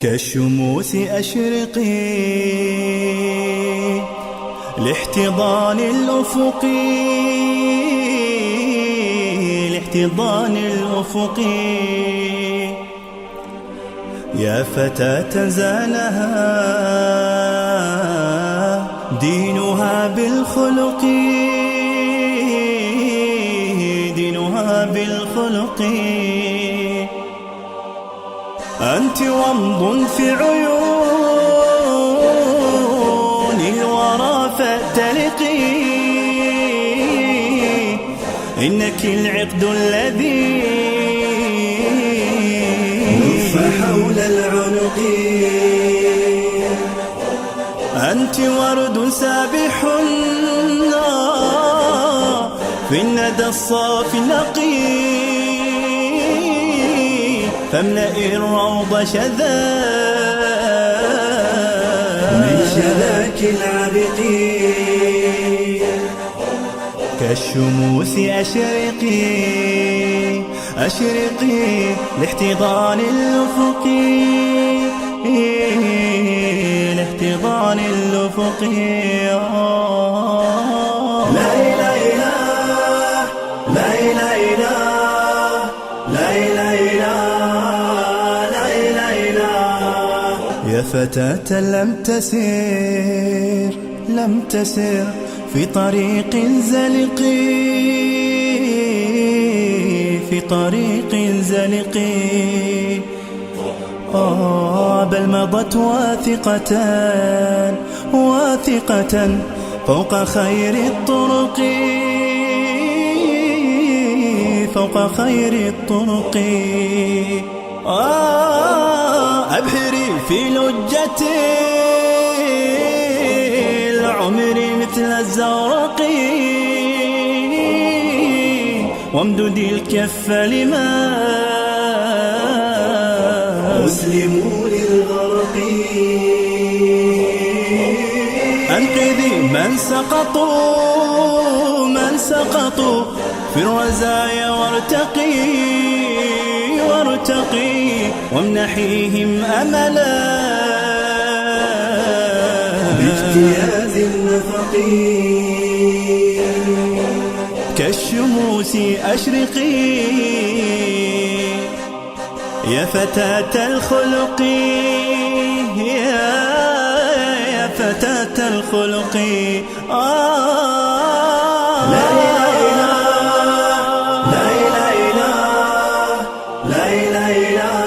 كالشموس أشرقي لاحتضان الأفق، لاحتضان الأفق. يا فتاة زانها دينها بالخلق، دينها بالخلق. أنت ومض في عيون الورى فاتلقي، إنك العقد الذي لف حول العنق. أنت ورد سابح في الندى الصافي النقي، فاملئي الروض شذا من شذاك العبق. كالشموس أشرقي، أشرقي لاحتضان الأفق، لاحتضان الأفق. لا إله إله، لا إله إله، لا إله إله. يا فتاة لم تسير، لم تسر في طريق زلق، في طريق زلق. بل مضت واثقة، واثقة فوق خير الطرق، فوق خير الطرق. أبحري في لجة العمر مثل الزورق، وامددي الكف لما أسلموا للغرق. أنقذي من سقطوا، من سقطوا في الرزايا وارتقي، وارتقي وامنحيهم أملا باجتياز النفق. كالشموس أشرقي يا فتاة الخلق، يا فتاة الخلق. لا إله إله، لا إله إله، لا إله إله.